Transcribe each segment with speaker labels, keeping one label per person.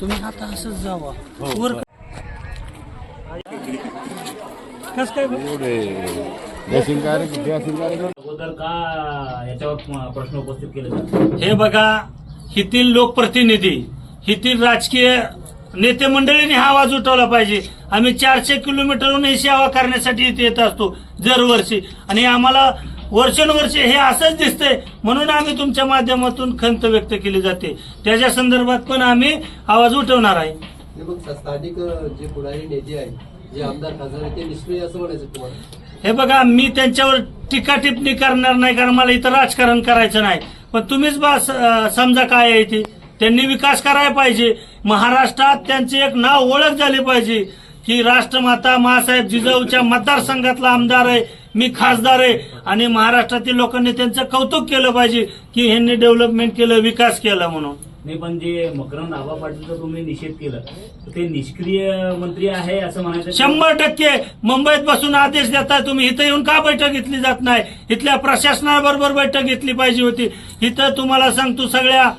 Speaker 1: तुम्ही आता असंच जावा वर कस काय
Speaker 2: अगोदर का याच्यावर प्रश्न उपस्थित केले जातात?
Speaker 1: हे बघा, हितील लोकप्रतिनिधी, हितील राजकीय नेते मंडळींनी हा आवाज उठवला पाहिजे. आम्ही 400 किलोमीटरहून ही सेवा करण्यासाठी इथे येत असतो दरवर्षी, आणि आम्हाला वर्षानुवर्षे हे असंच दिसतंय. म्हणून आम्ही तुमच्या माध्यमातून खंत व्यक्त केली जाते. त्याच्या संदर्भात पण आम्ही आवाज उठवणार आहे.
Speaker 3: स्थानिक जे पुढारी नेते आहेत, जे आमदार खासदार आहेत, ते निष्क्रिय असं म्हणायचं तुम्हाला?
Speaker 1: हे बघा, मी त्यांच्यावर टीका टिप्पणी करणार नाही, कारण मला इथं राजकारण करायचं नाही. पण तुम्हीच बा समजा काय आहे ते. त्यांनी विकास करायला पाहिजे. महाराष्ट्रात त्यांचे एक नाव ओळख झाली पाहिजे की राष्ट्रमाता माँसाहेब जिजाऊच्या मतदारसंघातला आमदार आहे, मी खासदार आहे, आणि महाराष्ट्रातील लोकांनी त्यांचं कौतुक केलं पाहिजे की ह्यांनी डेव्हलपमेंट केलं, विकास केला म्हणून.
Speaker 2: नाही, पण जे मकरंद आबा पाटीलचा तुम्ही निषेध केला, ते निष्क्रिय मंत्री आहे असं म्हणायचं?
Speaker 1: 100% मुंबईत बसून आदेश देताय तुम्ही. इथं येऊन का बैठक घेतली जात नाही? इथल्या प्रशासनाबरोबर बैठक घेतली पाहिजे होती. इथं तुम्हाला सांगतो, सगळ्या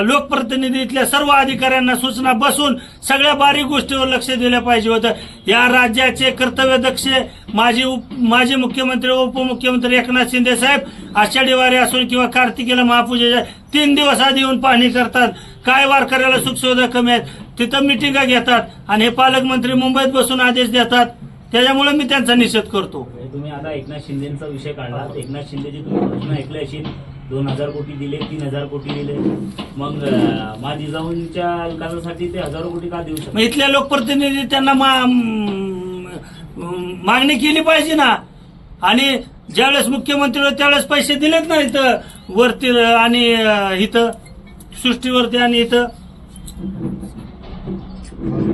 Speaker 1: लोकप्रतिनिधी, इथल्या सर्व अधिकाऱ्यांना सूचना बसून सगळ्या बारीक गोष्टीवर लक्ष दिलं पाहिजे होतं. या राज्याचे कर्तव्यदक्ष माजी मुख्यमंत्री व उपमुख्यमंत्री एकनाथ शिंदे साहेब आषाढी वारी असून किंवा कार्तिकीला महापूजेच्या 3 दिवस आधी येऊन पाहणी करतात. काय वारकऱ्याला सुखसुविधा कमी आहेत तिथं मिटिंगा घेतात, आणि हे पालकमंत्री मुंबईत बसून आदेश देतात. त्याच्यामुळे मी त्यांचा निषेध करतो.
Speaker 2: तुम्ही आता एकनाथ शिंदेचा विषय काढला. एकनाथ शिंदेची तुम्ही घोषणा ऐकली असेल, 2000 कोटी दिले, 3000 कोटी दिले. मग मा जिजाऊंच्या विकासासाठी ते हजारो कोटी का देऊ शकतात?
Speaker 1: इथल्या लोकप्रतिनिधी त्यांना मागणी केली पाहिजे ना. आणि ज्यावेळेस मुख्यमंत्री होते त्यावेळेस पैसे दिलेत ना इथं वरती आणि इथं सृष्टीवरती आणि इथं.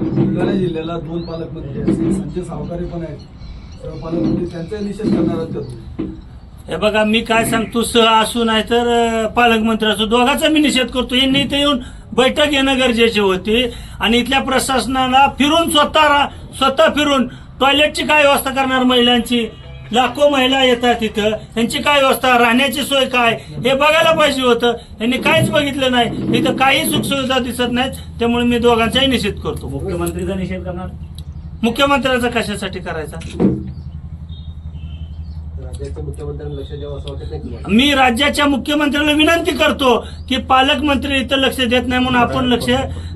Speaker 4: बुलढाणा जिल्ह्याला 2 पालकमंत्री आहेत, संजय सावकारी पण आहेत, पालकमंत्री, त्यांचा निषेध करणार आहोत.
Speaker 1: हे बघा, मी काय सांगतो, सह असू नाही तर पालकमंत्री असू, दोघांचा मी निषेध करतो. यांनी इथे येऊन बैठक घेणं गरजेचे होते, आणि इथल्या प्रशासनाला फिरून स्वतः फिरून टॉयलेटची काय व्यवस्था करणार महिलांची? लाखो महिला येतात इथं, त्यांची काय व्यवस्था, राहण्याची सोय काय, हे बघायला पाहिजे होतं. यांनी काहीच बघितलं नाही. इथं काही सुखसुविधा दिसत नाहीत. त्यामुळे मी दोघांचाही निषेध करतो.
Speaker 2: मुख्यमंत्रीचा निषेध करणार?
Speaker 1: मुख्यमंत्र्याचा कशासाठी करायचा?
Speaker 3: मुख्यमंत्र्यांना लक्ष द्यावं असं वाटत नाही?
Speaker 1: मी राज्याच्या मुख्यमंत्र्याला विनंती करतो की पालकमंत्री इथं लक्ष देत नाही, म्हणून आपण लक्ष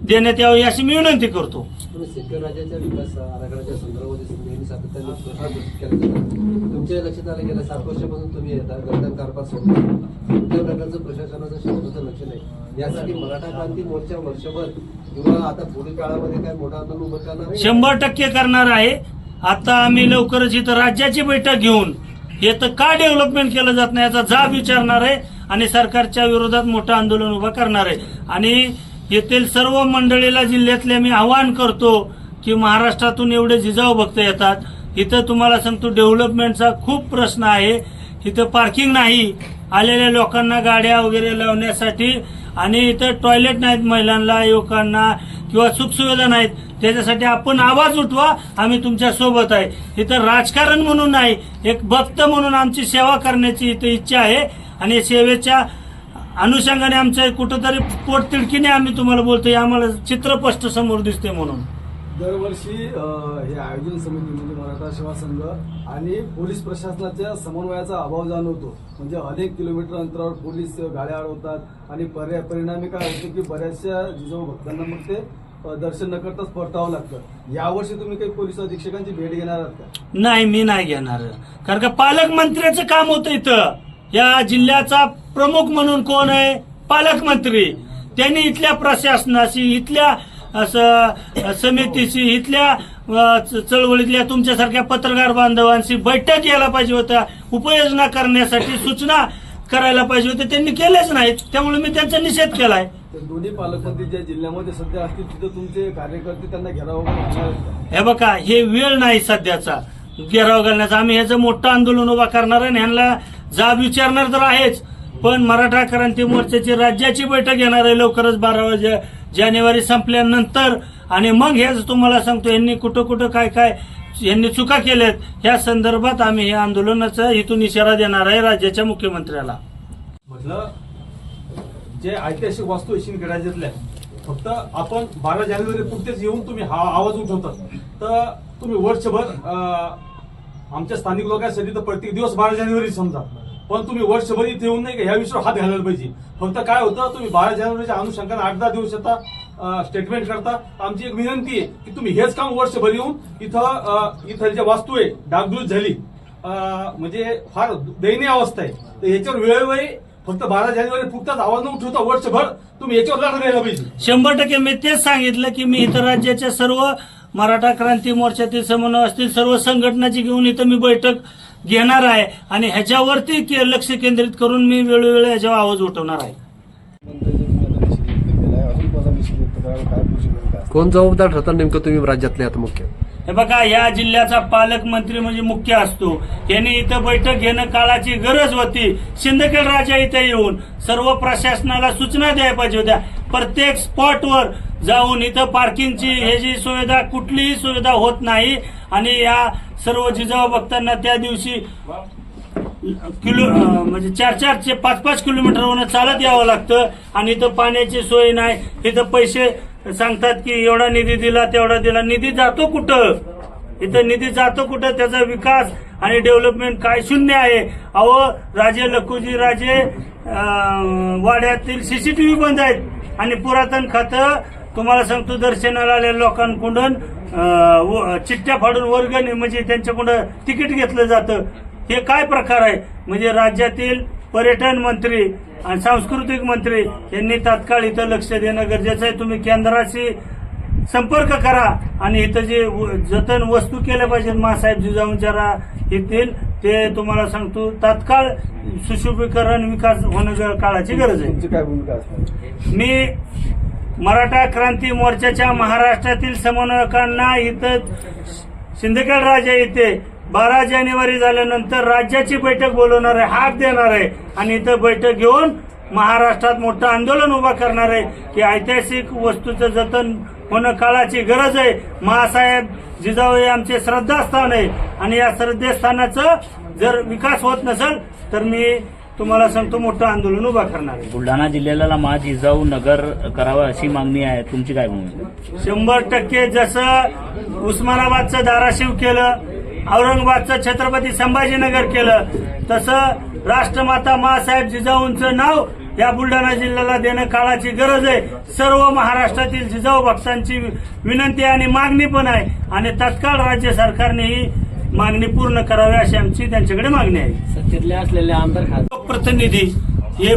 Speaker 1: देण्यात यावं अशी मी विनंती करतो.
Speaker 3: तुम्ही सिक्युअर राज्याच्या विकास आराखड्याच्या संदर्भामध्ये नेहमी सातत्याने प्रश्न केला जातो. तुमच्या लक्षात आलं गेल्या 7 वर्षापासून तुम्ही येतात, गर्दन कारभार सोडता, कुठल्या प्रकारचं प्रशासनाचं शासनाचं लक्ष नाही. यासाठी मराठा क्रांती मोर्चा वर्षभर किंवा आता पुढील काळामध्ये काय मोठा आंदोलन उभं करणार?
Speaker 1: 100% करणार आहे. आता आम्ही लवकरच इथं राज्याची बैठक घेऊन इथं का डेव्हलपमेंट केलं जात नाही याचा जाब विचारणार आहे, आणि सरकारच्या विरोधात मोठं आंदोलन उभं करणार आहे. आणि येथील सर्व मंडळीला, जिल्ह्यातले मी आवाहन करतो की महाराष्ट्रातून एवढे जिजाऊ भक्त येतात. इथं तुम्हाला सांगतो, डेव्हलपमेंटचा खूप प्रश्न आहे. इथं पार्किंग नाही आलेल्या लोकांना गाड्या वगैरे लावण्यासाठी, आणि इथं टॉयलेट नाहीत महिलांना, युवकांना, किंवा सुखसुविधा नाहीत. त्याच्यासाठी आपण आवाज उठवा, आम्ही तुमच्या सोबत आहे. इथं राजकारण म्हणून नाही, एक भक्त म्हणून आमची सेवा करण्याची इथं इच्छा आहे, आणि सेवेच्या अनुषंगाने आमच्या कुठंतरी पोटतिडकीने आम्ही तुम्हाला बोलतोय. आम्हाला चित्र स्पष्ट समोर दिसते. म्हणून
Speaker 4: दरवर्षी हे आयोजन समिती म्हणजे मराठा सेवा संघ आणि पोलीस प्रशासनाच्या समन्वयाचा अभाव जाणवतो. म्हणजे अनेक किलोमीटर अंतरावर पोलीस गाड्या अडवतात, आणि परिणामी काय होतं की बऱ्याचशा जिजाऊ भक्तांना मग ते दर्शन न करताच परतावं लागतं. यावर्षी तुम्ही काही पोलीस अधीक्षकांची भेट घेणार आहात का?
Speaker 1: नाही, मी नाही घेणार. कारण का पालकमंत्र्याचं काम होतं इथं. या जिल्ह्याचा प्रमुख म्हणून कोण आहे? पालकमंत्री. त्यांनी इथल्या प्रशासनाशी, इथल्या समितीशी, इथल्या चळवळीतल्या तुमच्यासारख्या पत्रकार बांधवांशी बैठक घ्यायला पाहिजे होत्या. उपाययोजना करण्यासाठी सूचना करायला पाहिजे होत्या. त्यांनी केलेच नाहीत. त्यामुळे मी त्यांचा निषेध केलाय.
Speaker 4: दोन्ही पालकमंत्री ज्या जिल्ह्यामध्ये सध्या असतील तिथं तुमचे कार्यकर्ते त्यांना घेराव घालणार?
Speaker 1: हे बघा, हे वेळ नाही सध्याचा घेराव घालण्याचा. आम्ही ह्याचं मोठं आंदोलन उभा करणार आहे, ह्यांना जाब विचारणार तर आहेच. पण मराठा क्रांती मोर्चाची राज्याची बैठक घेणार आहे लवकरच. 12 जानेवारी संपल्यानंतर आणि मग हेच तुम्हाला सांगतो यांनी कुठं कुठं काय काय यांनी चुका केल्यात या संदर्भात आम्ही हे आंदोलनाचा इथून इशारा देणार आहे राज्याच्या मुख्यमंत्र्याला.
Speaker 5: म्हटलं जे ऐतिहासिक वास्तू येशील राज्यातल्या फक्त आपण 12 जानेवारी पुरतेच येऊन तुम्ही हा आवाज उठवतात तर तुम्ही वर्षभर आमच्या स्थानिक लोकांसाठी तर प्रत्येक दिवस 12 जानेवारी समजा पण तुम्ही वर्षभर इथे येऊन नाही का ह्या विषयावर हात घालायला पाहिजे. फक्त काय होतं तुम्ही 12 जानेवारीच्या अनुषंगाने 8-10 दिवस आता स्टेटमेंट करता. आमची एक विनंती आहे की तुम्ही हेच काम वर्षभर येऊन इथं ज्या वास्तू आहे डागडुज झाली म्हणजे फार दयनीय अवस्था आहे तर याच्यावर वेळोवेळी फक्त 12 जानेवारी पुरताच आवाज न उठवता वर्षभर तुम्ही याच्यावर लढा द्यायला पाहिजे.
Speaker 1: 100% मी तेच सांगितलं की मी इथं राज्याच्या सर्व मराठा क्रांती मोर्चातील समन्वय असतील सर्व संघटनाची घेऊन इथं मी बैठक घेणार आहे आणि ह्याच्यावरती लक्ष केंद्रित करून मी वेळोवेळी ह्याच्यावर आवाज उठवणार आहे.
Speaker 3: कोण जबाबदार ठरतात नेमकं तुम्ही राज्यातले आता मुख्य?
Speaker 1: हे बघा या जिल्ह्याचा पालकमंत्री म्हणजे मुख्य असतो. यांनी इथं बैठक घेणं काळाची गरज होती. सिंदखेड राजा इथे येऊन सर्व प्रशासनाला सूचना द्यायला पाहिजे होत्या. प्रत्येक स्पॉटवर जाऊन इथं पार्किंगची हे जी सुविधा कुठलीही सुविधा होत नाही आणि या सर्व जिजाऊ भक्तांना त्या दिवशी म्हणजे 4-4 5-5 किलोमीटरवरून चालत यावं लागतं आणि इथं पाण्याची सोय नाही. इथं पैसे सांगतात की एवढा निधी दिला तेवढा दिला. निधी जातो कुठं? इथं निधी जातो कुठं? त्याचा विकास आणि डेव्हलपमेंट काय शून्य आहे. अहो राजे लखुजी राजे वाड्यातील सीसीटीव्ही बंद आहेत आणि पुरातन खातं तुम्हाला सांगतो दर्शनाला आलेल्या लोकांकडून चिठ्ठ्या फाडून वर्गणी म्हणजे त्यांच्याकडून तिकीट घेतलं जातं. हे काय प्रकार आहे? म्हणजे राज्यातील पर्यटन मंत्री आणि सांस्कृतिक मंत्री यांनी तात्काळ इथं लक्ष देणं गरजेचं आहे. तुम्ही केंद्राशी संपर्क करा आणि इथं जे जतन वस्तू केल्या पाहिजेत मासाहेब जिजाऊंच्या येथील ते तुम्हाला सांगतो तात्काळ सुशोभीकरण विकास होणं काळाची गरज आहे.
Speaker 4: काय भूमिका असणार?
Speaker 1: मी मराठा क्रांती मोर्चाच्या महाराष्ट्रातील समन्वयकांना इथं सिंदखेड राजा येथे 12 जानेवारी झाल्यानंतर राज्याची बैठक बोलवणार आहे, हाक देणार आहे आणि इथं बैठक घेऊन महाराष्ट्रात मोठं आंदोलन उभा करणार आहे की ऐतिहासिक वस्तूचं जतन होणं काळाची गरज आहे. महासाहेब जिजाऊ हे आमचे श्रद्धास्थान आहे आणि या श्रद्धास्थानाचं जर विकास होत नसेल तर मी तुम्हाला सांगतो मोठं आंदोलन उभा करणार आहे.
Speaker 2: बुलढाणा जिल्ह्याला मा जिजाऊ नगर करावं अशी मागणी आहे, तुमची काय भूमिका?
Speaker 1: 100% जसं उस्मानाबादचं धाराशिव केलं, औरंगाबादचं छत्रपती संभाजीनगर केलं, तसं राष्ट्रमाता मासाहेब जिजाऊंचं नाव या बुलढाणा जिल्ह्याला देणं काळाची गरज आहे. सर्व महाराष्ट्रातील जिजाऊ भक्तांची विनंती आणि मागणी पण आहे आणि तत्काळ राज्य सरकारने ही मागणी पूर्ण करावी अशी आमची त्यांच्याकडे मागणी आहे.
Speaker 3: सत्तेतले असलेले आमदार
Speaker 1: प्रतिनिधी हे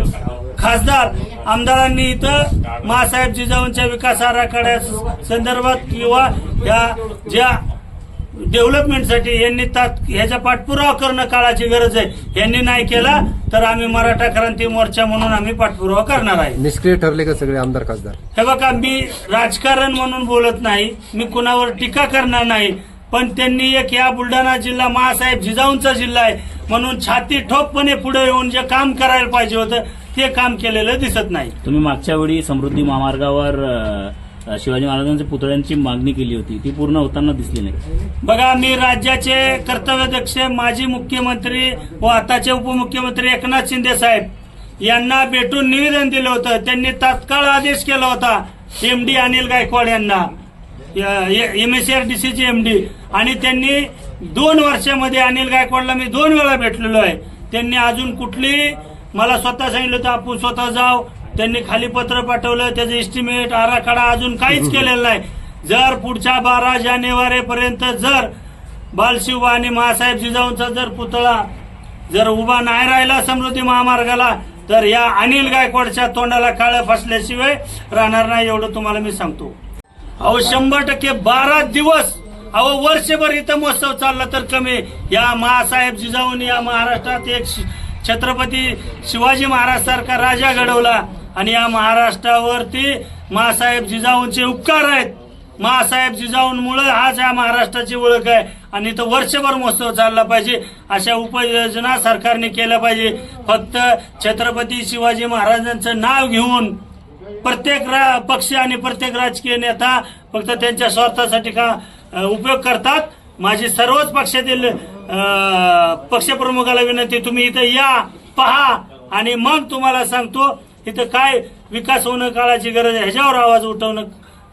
Speaker 1: खासदार आमदारांनी इथं मासाहेब जिजाऊंच्या विकास आराखड्या संदर्भात किंवा या ज्या डेव्हलपमेंटसाठी यांनी ह्याचा पाठपुरावा करणं काळाची गरज आहे. यांनी नाही केला तर आम्ही मराठा क्रांती मोर्चा म्हणून आम्ही पाठपुरावा करणार आहे.
Speaker 3: निष्क्रिय ठरले का सगळे आमदार खासदार?
Speaker 1: हे बघा मी राजकारण म्हणून बोलत नाही, मी कुणावर टीका करणार नाही, पण त्यांनी एक या बुलढाणा जिल्हा मासाहेब जिजाऊंचा जिल्हा आहे म्हणून छाती ठोकपणे पुढे येऊन जे काम करायला पाहिजे होतं ते काम केलेलं दिसत नाही.
Speaker 2: तुम्ही मागच्या वेळी समृद्धी महामार्गावर शिवाजी महाराजांच्या पुतळ्यांची मागणी केली होती, ती पूर्ण होताना दिसली नाही.
Speaker 1: बघा मी राज्याचे कर्तव्यदक्ष माजी मुख्यमंत्री व आताचे उपमुख्यमंत्री एकनाथ शिंदे साहेब यांना भेटून निवेदन दिलं होतं. त्यांनी तात्काळ आदेश केला होता MD अनिल गायकवाड यांना, MSRDCचे MD, आणि त्यांनी 2 वर्षामध्ये अनिल गायकवाडला मी 2 वेळा भेटलेलो आहे. त्यांनी अजून कुठली मला स्वतः सांगितलं होतं आपण स्वतः जाऊ, त्यांनी खाली पत्र पाठवलं, त्याचं एस्टिमेट आराखडा अजून काहीच केलेलं नाही. जर पुढच्या 12 जानेवारी पर्यंत जर बालशिव आणि महासाहेब जिजाऊंचा जर पुतळा जर उभा नाही राहिला समृद्धी महामार्गाला तर या अनिल गायकवाडच्या तोंडाला काळं फसल्याशिवाय राहणार नाही, एवढं तुम्हाला मी सांगतो. अहो 100% 12 दिवस वर्षभर इथं महोत्सव चालला तर कमी. या महासाहेब जिजाऊंनी या महाराष्ट्रात एक छत्रपती शिवाजी महाराज सारखा राजा घडवला आणि या महाराष्ट्रावरती महासाहेब जिजाऊंचे उपकार आहेत. महासाहेब जिजाऊंमुळे आज या महाराष्ट्राची ओळख आहे आणि इथं वर्षभर महोत्सव चालला पाहिजे. अशा उपाययोजना सरकारने केल्या पाहिजे. फक्त छत्रपती शिवाजी महाराजांचं नाव घेऊन प्रत्येक पक्ष आणि प्रत्येक राजकीय नेता फक्त त्यांच्या स्वार्थासाठी का उपयोग करतात. माझी सर्वच पक्षातील पक्षप्रमुखाला विनंती, तुम्ही इथं या, पहा आणि मग तुम्हाला सांगतो इथं काय विकास होणं काळाची गरज आहे, ह्याच्यावर आवाज उठवणं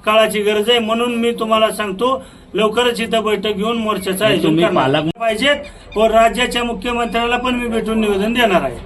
Speaker 1: काळाची गरज आहे. म्हणून मी तुम्हाला सांगतो लवकरच इथं बैठक घेऊन मोर्चाचं आयोजन
Speaker 2: तुम्ही
Speaker 1: करणार
Speaker 2: पालक-
Speaker 1: पाहिजेत व राज्याच्या मुख्यमंत्र्याला पण मी भेटून निवेदन देणार आहे.